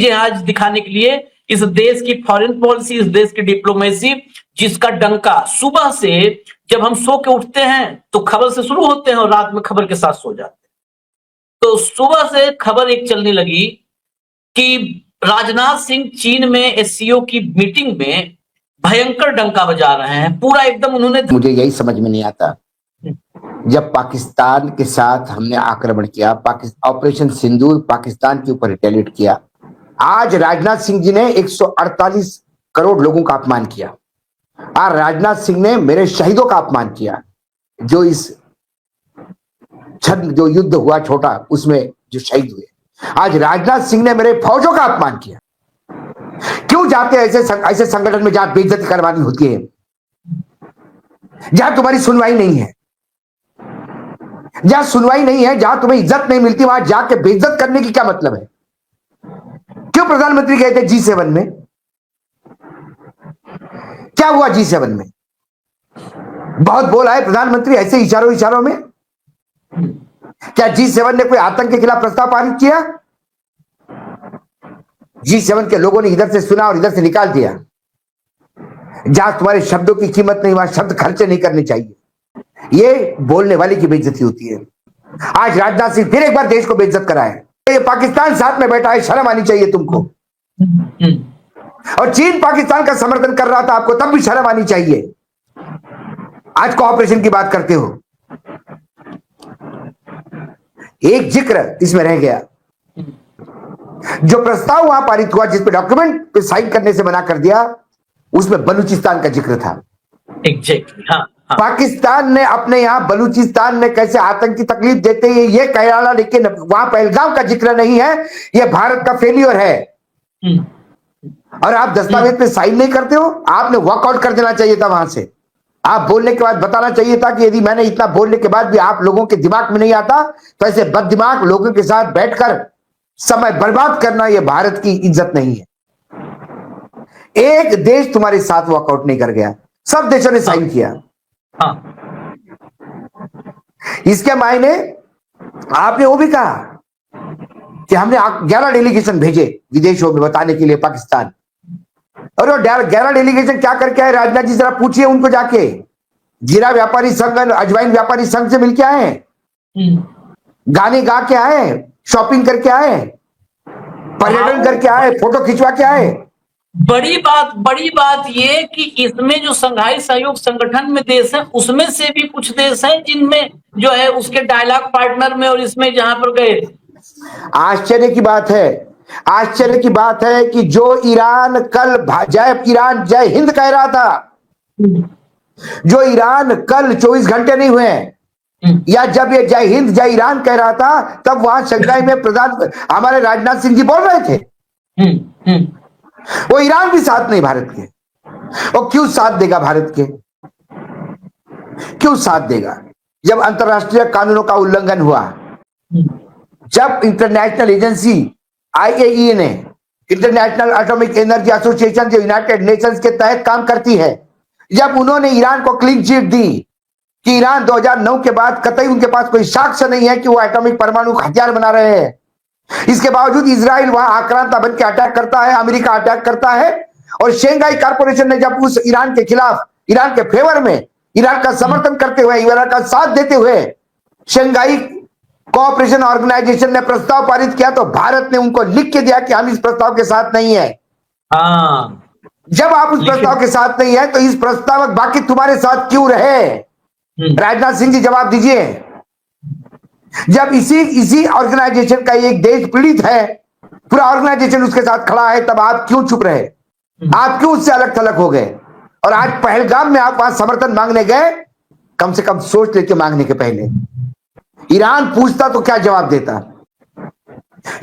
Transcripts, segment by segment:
ये आज दिखाने के लिए इस देश की फॉरेन पॉलिसी, इस देश की डिप्लोमेसी, जिसका डंका सुबह से जब हम सो के उठते हैं तो खबर से शुरू होते हैं और रात में खबर के साथ सो जाते हैं। तो सुबह से खबर एक चलने लगी कि राजनाथ सिंह चीन में एससीओ की मीटिंग में भयंकर डंका बजा रहे हैं। पूरा एकदम उन्होंने, मुझे यही समझ में नहीं आता, जब पाकिस्तान के साथ हमने आक्रमण किया, ऑपरेशन सिंदूर पाकिस्तान के ऊपर रिटेलिएट किया, आज राजनाथ सिंह जी ने 148 करोड़ लोगों का अपमान किया। आज राजनाथ सिंह ने मेरे शहीदों का अपमान किया, जो इस जो युद्ध हुआ छोटा उसमें जो शहीद हुए। आज राजनाथ सिंह ने मेरे फौजों का अपमान किया। क्यों जाते हैं ऐसे संगठन में जहां बेइज्जती करवानी होती है, जहां तुम्हारी सुनवाई नहीं है, जहां सुनवाई नहीं है, जहां तुम्हें इज्जत नहीं मिलती, वहां जाके बेइज्जत करने की क्या मतलब है? क्यों प्रधानमंत्री गए थे G7 में? क्या हुआ G7 में? बहुत बोला है प्रधानमंत्री ऐसे इशारों में। क्या G7 ने कोई आतंक के खिलाफ प्रस्ताव पारित किया? G7 के लोगों ने इधर से सुना और इधर से निकाल दिया। जहां तुम्हारे शब्दों की कीमत नहीं, वहां शब्द खर्चे नहीं करने चाहिए। ये बोलने वाले की बेइज्जती होती है। आज राजनाथ सिंह फिर एक बार देश को बेइज्जत कराए। ये पाकिस्तान साथ में बैठा है, शर्म आनी चाहिए तुमको। और चीन पाकिस्तान का समर्थन कर रहा था, आपको तब भी शर्म आनी चाहिए। आज कोऑपरेशन की बात करते हो। एक जिक्र इसमें रह गया, जो प्रस्ताव वहां पारित हुआ जिसपे डॉक्यूमेंट पे साइन करने से मना कर दिया, उसमें बलूचिस्तान का जिक्र था। एग्जैक्टली, हाँ। पाकिस्तान ने अपने यहां बलूचिस्तान में कैसे आतंकी तकलीफ देते हैं ये कह रहा, लेकिन वहां पहलगाम का जिक्र नहीं है। ये भारत का फेलियर है। और आप दस्तावेज पे साइन नहीं करते हो। आपने वॉकआउट कर देना चाहिए था वहां से। आप बोलने के बाद बताना चाहिए था कि यदि मैंने इतना बोलने के बाद भी आप लोगों के दिमाग में नहीं आता, तो ऐसे बददिमाग लोगों के साथ बैठकर समय बर्बाद करना यह भारत की इज्जत नहीं है। एक देश तुम्हारे साथ वॉकआउट नहीं कर गया, सब देशों ने साइन किया। इसके मायने आपने वो भी कहा कि हमने 11 डेलीगेशन भेजे विदेशों में बताने के लिए पाकिस्तान। और वो 11 डेलीगेशन क्या करके आए? राजनाथ जी जरा पूछिए उनको जाके। जीरा व्यापारी संघ, अजवाइन व्यापारी संघ से मिलके आए, गाने गा के आए, शॉपिंग करके आए, पर्यटन करके आए, फोटो खिंचवा के आए। बड़ी बात ये कि इसमें जो संघाई सहयोग संगठन में देश है, उसमें से भी कुछ देश हैं जिनमें जो है उसके डायलॉग पार्टनर में और इसमें जहां पर गए। आश्चर्य की बात है कि जो ईरान कल ईरान जय हिंद कह रहा था, जो ईरान कल 24 घंटे नहीं हुए, या जब ये जय हिंद जय ईरान कह रहा था, तब वहां शंघाई में हमारे राजनाथ सिंह जी बोल रहे थे। वो ईरान भी साथ नहीं भारत के। वो क्यों साथ देगा भारत के? क्यों साथ देगा? जब अंतरराष्ट्रीय कानूनों का उल्लंघन हुआ, जब इंटरनेशनल एजेंसी IAEA ने, इंटरनेशनल एटॉमिक एनर्जी एसोसिएशन जो यूनाइटेड नेशंस के तहत काम करती है, जब उन्होंने ईरान को क्लीन चिट दी कि ईरान 2009 के बाद कतई उनके पास कोई साक्ष्य नहीं है कि वो एटॉमिक परमाणु हथियार बना रहे हैं, इसके बावजूद इजराइल वहां आक्रांता बन के अटैक करता है, अमेरिका अटैक करता है, और शेंघाई कॉर्पोरेशन ने जब उस ईरान के खिलाफ, ईरान के फेवर में, ईरान का समर्थन करते हुए, ईरान का साथ देते हुए शेंघाई कोऑपरेशन ऑर्गेनाइजेशन ने प्रस्ताव पारित किया, तो भारत ने उनको लिख के दिया कि हम इस प्रस्ताव के साथ नहीं है। जब आप उस प्रस्ताव के साथ नहीं है, तो इस प्रस्ताव बाकी तुम्हारे साथ क्यों रहे? राजनाथ सिंह जी जवाब दीजिए। जब इसी ऑर्गेनाइजेशन का एक देश पीड़ित है, पूरा ऑर्गेनाइजेशन उसके साथ खड़ा है, तब आप क्यों चुप रहे? आप क्यों उससे अलग थलग हो गए? और आज पहलगाम में आप वहां समर्थन मांगने गए, कम से कम सोच लेके मांगने के पहले। ईरान पूछता तो क्या जवाब देता?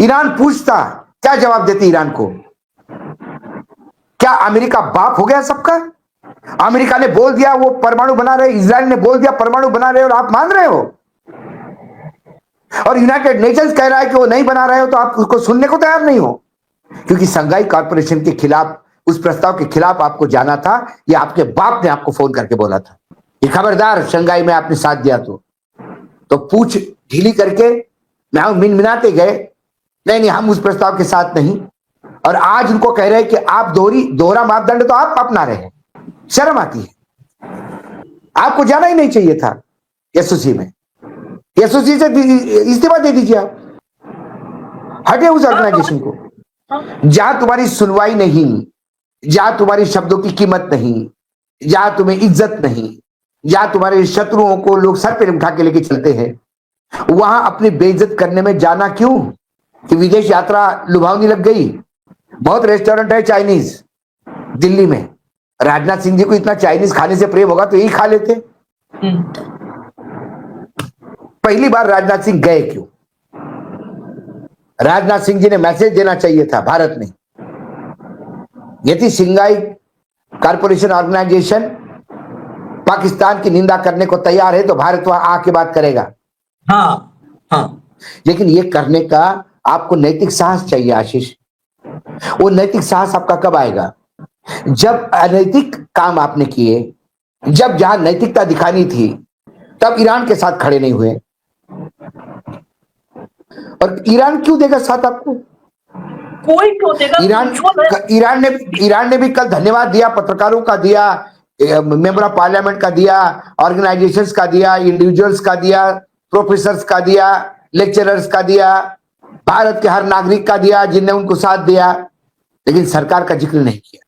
ईरान पूछता क्या जवाब देते ईरान को? क्या अमेरिका बाप हो गया सबका? अमेरिका ने बोल दिया वो परमाणु बना रहे, इजराइल ने बोल दिया परमाणु बना रहे, और आप मान रहे हो? और यूनाइटेड नेशंस कह रहा है कि वो नहीं बना रहे हो, तो आप उसको सुनने को तैयार नहीं हो। क्योंकि शंघाई कॉर्पोरेशन के खिलाफ, उस प्रस्ताव के खिलाफ आपको जाना था, या आपके बाप ने आपको फोन करके बोला था कि खबरदार शंघाई में आपने साथ दिया तो पूछ ढीली करके मिनमिनाते गए, नहीं हम उस प्रस्ताव के साथ नहीं। और आज उनको कह रहे हैं कि आप दोहरा मापदंड तो आप अपना रहे हैं। शर्म आती है। आपको जाना ही नहीं चाहिए था एसओसी में। एसओसी से इस्तीफा दे दीजिए, आप हटे उस ऑर्गेनाइजेशन को। जहां तुम्हारी सुनवाई नहीं, जहां तुम्हारी शब्दों की कीमत नहीं, जहां तुम्हें इज्जत नहीं, जहां तुम्हारे शत्रुओं को लोग सर पे उठा के लेके चलते हैं, वहां अपनी बेइज्जत करने में जाना क्यों? कि विदेश यात्रा लुभावनी लग गई। बहुत रेस्टोरेंट है चाइनीज दिल्ली में। राजनाथ सिंह जी को इतना चाइनीज खाने से प्रेम होगा तो यही खा लेते। पहली बार राजनाथ सिंह गए क्यों? राजनाथ सिंह जी ने मैसेज देना चाहिए था भारत में। यदि सिंघाई कारपोरेशन ऑर्गेनाइजेशन पाकिस्तान की निंदा करने को तैयार है तो भारत वहां आके बात करेगा। हाँ। लेकिन ये करने का आपको नैतिक साहस चाहिए आशीष। वो नैतिक साहस आपका कब आएगा? जब अनैतिक काम आपने किए, जब जहां नैतिकता दिखानी थी, तब ईरान के साथ खड़े नहीं हुए। और ईरान क्यों देगा साथ आपको? कोई क्यों देगा? ईरान ने भी कल धन्यवाद दिया, पत्रकारों का दिया, मेंबर ऑफ पार्लियामेंट का दिया, ऑर्गेनाइजेशंस का दिया, इंडिविजुअल्स का दिया, प्रोफेसर्स का दिया, लेक्चरर्स का दिया, भारत के हर नागरिक का दिया जिनने उनको साथ दिया, लेकिन सरकार का जिक्र नहीं किया।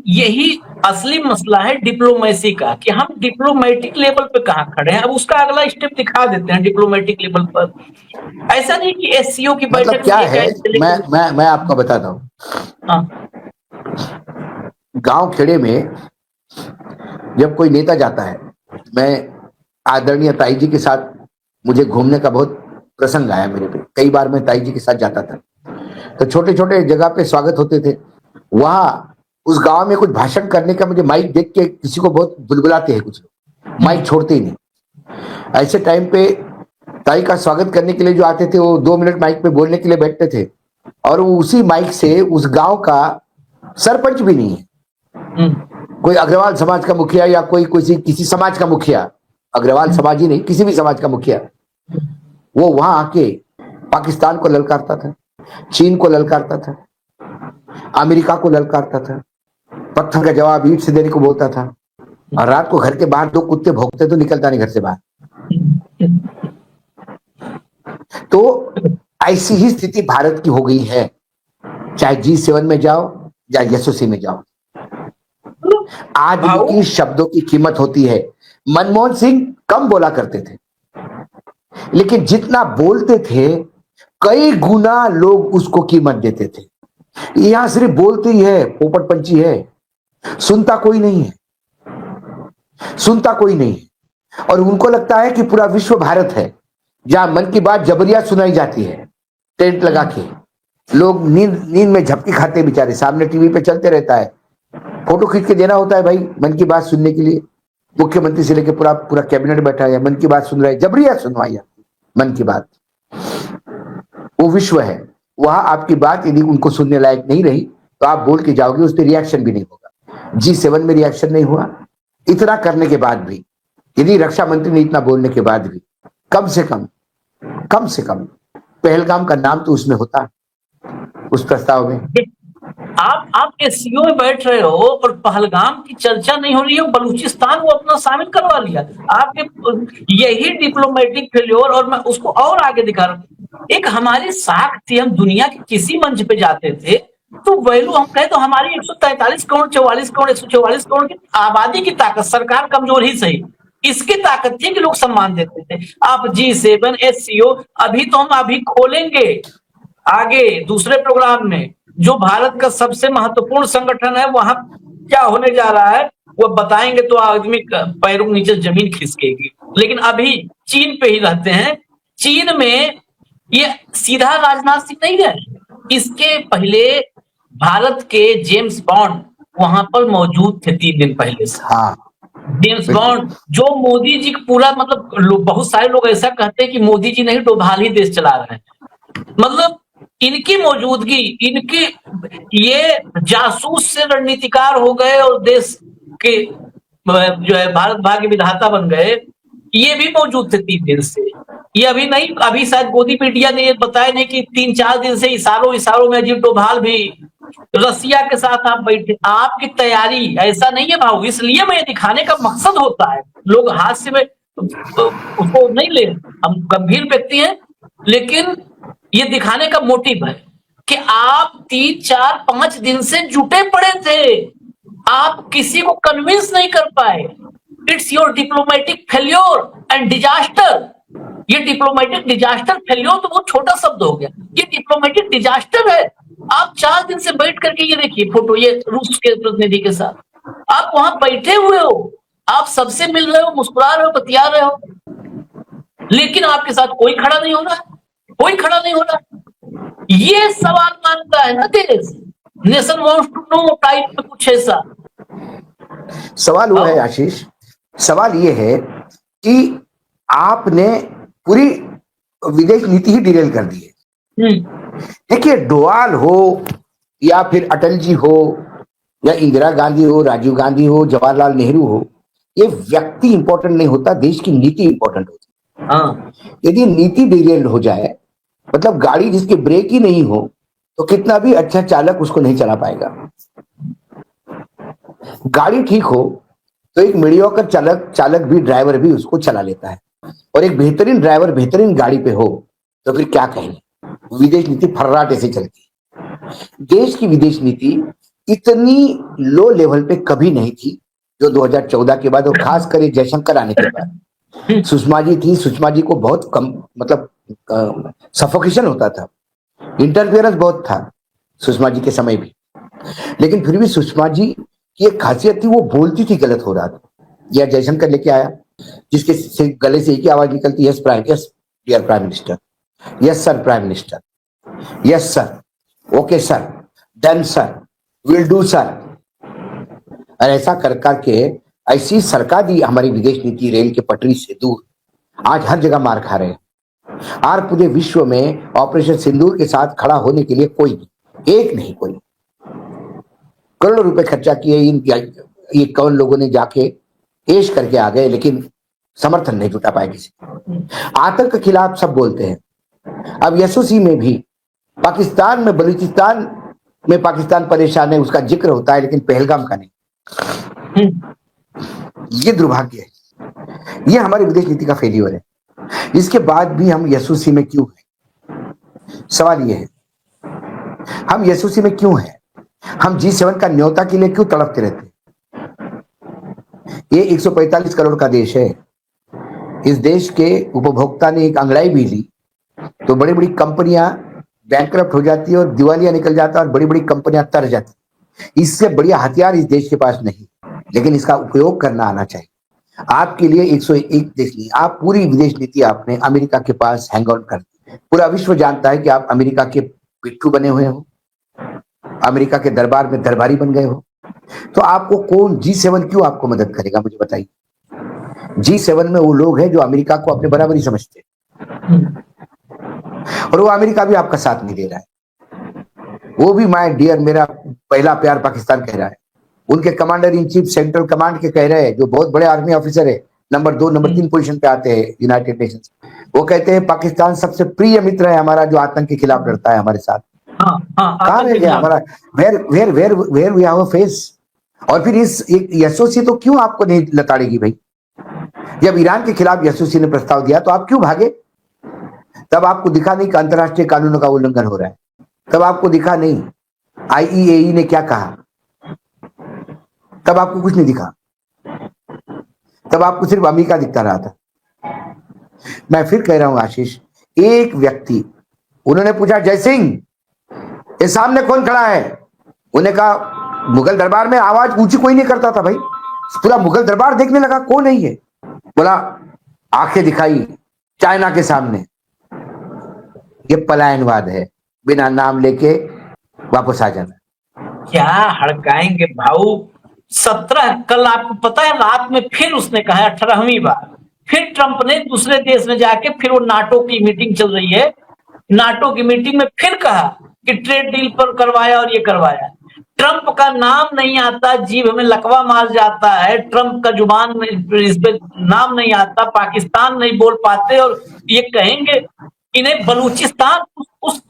यही असली मसला है डिप्लोमेसी का, कि हम डिप्लोमेटिक लेवल पे कहां खड़े हैं। अब उसका अगला स्टेप दिखा देते हैं डिप्लोमेटिक लेवल पर। ऐसा नहीं कि एससीओ की बैठक मतलब क्या है, मैं आपको बताता हूं। गांव खेड़े में जब कोई नेता जाता है, मैं आदरणीय ताई जी के साथ, मुझे घूमने का बहुत प्रसंग आया मेरे पे। कई बार मैं ताई जी के साथ जाता था, तो छोटे छोटे जगह पे स्वागत होते थे। वहां उस गांव में कुछ भाषण करने का, मुझे माइक देख के किसी को बहुत बुलबुलाते हैं कुछ लोग, माइक छोड़ते ही नहीं। ऐसे टाइम पे ताई का स्वागत करने के लिए जो आते थे, वो 2 मिनट माइक पे बोलने के लिए बैठते थे, और वो उसी माइक से उस गांव का सरपंच भी नहीं है, कोई अग्रवाल समाज का मुखिया या कोई किसी समाज का मुखिया, अग्रवाल समाज ही नहीं, किसी भी समाज का मुखिया, वो वहां आके पाकिस्तान को ललकारता था, चीन को ललकारता था, अमेरिका को ललकारता था, पत्थर का जवाब ईंट से देने को बोलता था, और रात को घर के बाहर 2 कुत्ते भौंकते तो निकलता नहीं घर से बाहर। तो ऐसी ही स्थिति भारत की हो गई है, चाहे G7 में जाओ या एसओसी में जाओ। आदमी की शब्दों की कीमत होती है। मनमोहन सिंह कम बोला करते थे, लेकिन जितना बोलते थे कई गुना लोग उसको कीमत देते थे। यहां सिर्फ बोलते ही है, पोपट पंछी है, सुनता कोई नहीं है, सुनता कोई नहीं है। और उनको लगता है कि पूरा विश्व भारत है, जहां मन की बात जबरिया सुनाई जाती है, टेंट लगा के लोग नींद में झपकी खाते, बेचारे सामने टीवी पे चलते रहता है, फोटो खींच के देना होता है भाई मन की बात सुनने के लिए। मुख्यमंत्री से लेकर पूरा कैबिनेट बैठा है, मन की बात सुन रहा है, जबरिया सुनवाई जाती मन की बात। वो विश्व है, वहां आपकी बात यदि उनको सुनने लायक नहीं रही तो आप बोल के जाओगे, उस पर रिएक्शन भी नहीं होगा। G7 में रिएक्शन नहीं हुआ। इतना करने के बाद भी, यदि रक्षा मंत्री ने इतना बोलने के बाद भी, कम से कम पहलगाम का नाम तो उसमें होता, उस प्रस्ताव में। आप एससीओ में बैठ रहे हो और पहलगाम की चर्चा नहीं हो रही है, बलूचिस्तान वो अपना शामिल करवा लिया। आपके यही डिप्लोमेटिक फेल्योर, और मैं उसको और आगे दिखा रहा हूँ। एक हमारी साख थी, हम दुनिया के किसी मंच पे जाते थे तो वैल्यू हम कहे तो हमारी 143 करोड़ 44 करोड़ 144 करोड़ की आबादी की ताकत, सरकार कमजोर ही सही, इसकी ताकत थी कि लोग सम्मान देते थे। आप G7 एससीओ, अभी तो हम अभी खोलेंगे आगे दूसरे प्रोग्राम में, जो भारत का सबसे महत्वपूर्ण संगठन है, वहां क्या होने जा रहा है वो बताएंगे तो आदमी पैरों के नीचे जमीन खिसकेगी। लेकिन अभी चीन पे ही रहते हैं। चीन में ये सीधा राजनाथ सिंह नहीं है, इसके पहले भारत के जेम्स बॉन्ड वहां पर मौजूद थे 3 दिन पहले से। जेम्स बॉन्ड जो मोदी जी पूरा, मतलब बहुत सारे लोग ऐसा कहते हैं कि मोदी जी नहीं डोभाल ही देश चला रहे हैं। मतलब इनकी मौजूदगी, इनके ये जासूस से रणनीतिकार हो गए और देश के जो है भारत भाग्य विधाता बन गए। ये भी मौजूद थे 3 दिन से। ये अभी नहीं, अभी शायद गोदी मीडिया ने ये बताया नहीं कि 3-4 दिन से इशारों में अजीत डोभाल भी रसिया के साथ आप बैठे, आपकी तैयारी ऐसा नहीं है भाऊ। इसलिए मैं ये दिखाने का मकसद होता है, लोग हास्य में उसको नहीं ले, हम गंभीर व्यक्ति हैं, लेकिन ये दिखाने का मोटिव है कि आप 3-4-5 दिन से जुटे पड़े थे, आप किसी को कन्विंस नहीं कर पाए। It's your diplomatic failure and disaster. ये डिप्लोमेटिक डिजास्टर, फेल्योर तो बहुत छोटा शब्द हो गया, ये डिप्लोमेटिक डिजास्टर है। आप 4 दिन से बैठ करके ये देखिए फोटो, ये रूस के प्रतिनिधि के साथ आप वहां बैठे हुए हो, आप सबसे मिल रहे हो, मुस्कुरा रहे हो, बतिया रहे हो, लेकिन आपके साथ कोई खड़ा नहीं हो रहा, कोई खड़ा नहीं हो रहा। ये सवाल मांगता है ना देश, nation wants to know type में कुछ ऐसा सवाल वो है आशीष, सवाल ये है कि आपने पूरी विदेश नीति ही डिरेल कर दी है। देखिए, डोवाल हो या फिर अटल जी हो या इंदिरा गांधी हो, राजीव गांधी हो, जवाहरलाल नेहरू हो, ये व्यक्ति इंपॉर्टेंट नहीं होता, देश की नीति इंपॉर्टेंट होती है। हाँ, यदि नीति डिरेल हो जाए, मतलब गाड़ी जिसके ब्रेक ही नहीं हो, तो कितना भी अच्छा चालक उसको नहीं चला पाएगा। गाड़ी ठीक हो तो एक मीडियोकर चालक भी, ड्राइवर भी उसको चला लेता है, और एक बेहतरीन ड्राइवर बेहतरीन गाड़ी पे हो तो फिर क्या कहेंगे। विदेश नीति फर्राटे से चलती है। देश की विदेश नीति इतनी लो लेवल पे कभी नहीं थी जो 2014 के बाद, और खास कर जयशंकर आने के बाद। सुषमा जी थी, सुषमा जी को बहुत कम, मतलब सफोकेशन होता था, इंटरफेरेंस बहुत था सुषमा जी के समय भी, लेकिन फिर भी सुषमा जी की एक खासियत थी, वो बोलती थी गलत हो रहा था, या जयशंकर लेके आया जिसके गले से एक ही आवाज निकलती, yes prime, yes dear prime minister, yes sir prime minister, yes sir, okay sir, done sir, will do sir. और ऐसा कर करके ऐसी सरकार दी हमारी विदेश नीति रेल के पटरी से दूर, आज हर जगह मार खा रहे हैं। और पूरे विश्व में ऑपरेशन सिंदूर के साथ खड़ा होने के लिए कोई नहीं, एक नहीं कोई, करोड़ों रुपए खर्चा किए, ये कौन लोगों ने जाके पेश करके आ गए, लेकिन समर्थन नहीं जुटा पाए किसी। आतंक के खिलाफ सब बोलते हैं। अब एसओसी में भी पाकिस्तान में, बलूचिस्तान में पाकिस्तान परेशान है, उसका जिक्र होता है, लेकिन पहलगाम का नहीं। ये दुर्भाग्य है, ये हमारी विदेश नीति का फेलियर है। इसके बाद भी हम एसओसी में क्यों हैं? सवाल ये है, हम एसओसी में क्यों हैं? हम G7 का न्योता के लिए क्यों तड़पते रहते हैं? ये 145 करोड़ का देश है। इस देश के उपभोक्ता ने एक अंगड़ाई भी ली तो बड़ी बड़ी कंपनियां बैंकरप्ट हो जाती है और दिवालिया निकल जाता है, और बड़ी बड़ी कंपनियां तर जाती। इससे बढ़िया हथियार इस देश के पास नहीं, लेकिन इसका उपयोग करना आना चाहिए। आपके लिए 101 देश नहीं, आप पूरी विदेश नीति आपने अमेरिका के पास हैंग आउट कर दी। पूरा विश्व जानता है कि आप अमेरिका के पिट्ठू बने हुए हो, अमेरिका के दरबार में दरबारी बन गए हो। तो आपको कौन, G7 क्यों आपको मदद करेगा, मुझे बताइए। G7 में वो लोग हैं जो अमेरिका को अपने बराबरी समझते हैं, और वो अमेरिका भी आपका साथ नहीं दे रहा है। वो भी माय डियर, मेरा पहला प्यार पाकिस्तान कह रहा है। उनके commander in chief central command के कह रहे हैं, जो बहुत बड़े आर्मी ऑफिसर है, नंबर 2 नंबर 3 पोजीशन पे आते हैं यूनाइटेड नेशंस, वो कहते हैं पाकिस्तान सबसे प्रिय मित्र है हमारा, जो आतंक के खिलाफ लड़ता है हमारे साथ। कहाँ रह गया हमारा, where we have a face. और फिर इस एसओसी तो क्यों आपको नहीं लताड़ेगी भाई? जब ईरान के खिलाफ एसओसी ने प्रस्ताव दिया तो आप क्यों भागे? तब आपको दिखा नहीं कि अंतरराष्ट्रीय कानूनों का उल्लंघन हो रहा है, तब आपको दिखा नहीं IAEA ने क्या कहा, तब आपको कुछ नहीं दिखा, तब आपको सिर्फ अमेरिका दिखता रहा था। मैं फिर कह रहा हूं आशीष, एक व्यक्ति, उन्होंने पूछा जय सिंह ये सामने कौन खड़ा है? उन्होंने कहा मुगल दरबार में आवाज ऊंची कोई नहीं करता था भाई, पूरा मुगल दरबार देखने लगा कौन है ये। बोला आंखें दिखाई चाइना के सामने। ये पलायनवाद है, बिना नाम लेके वापस आ जाना। क्या हड़काएंगे भाऊ। 17 कल आपको पता है रात में फिर उसने कहा 18वीं बार, फिर ट्रंप ने दूसरे देश में जाके, फिर वो नाटो की मीटिंग चल रही है, नाटो की मीटिंग में फिर कहा कि ट्रेड डील पर करवाया और ये करवाया। ट्रंप का नाम नहीं आता, जीभ में लकवा मार जाता है, ट्रंप का जुबान में इस पे नाम नहीं आता, पाकिस्तान नहीं बोल पाते और ये कहेंगे इन्हें बलूचिस्तान उस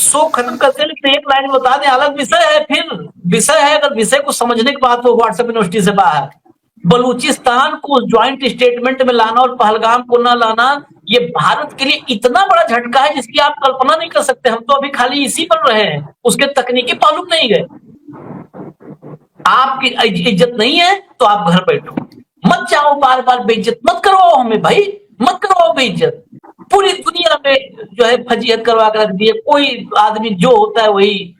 शो खत्म करते लेकिन एक लाइन बता दें, अलग विषय है, फिर विषय है, अगर विषय को समझने की बात हो व्हाट्सएप यूनिवर्सिटी से बाहर बलूचिस्तान को ज्वाइंट स्टेटमेंट में लाना और पहलगाम को न लाना, ये भारत के लिए इतना बड़ा झटका है जिसकी आप कल्पना नहीं कर सकते। हम तो अभी खाली इसी पर रहे हैं, उसके तकनीकी पहलू नहीं गए। आपकी इज्जत नहीं है तो आप घर बैठो, मत जाओ, बार बार बेइज्जत मत करवाओ हमें भाई, मत करवाओ बेइज्जत। पूरी दुनिया में जो है फजीहत करवा कर रख दी है, कोई आदमी जो होता है वही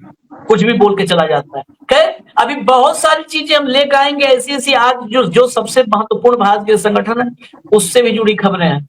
कुछ भी बोल के चला जाता है। खैर अभी बहुत सारी चीजें हम लेकर आएंगे, ऐसी ऐसी आज जो सबसे महत्वपूर्ण भारत के संगठन है उससे भी जुड़ी खबरें हैं।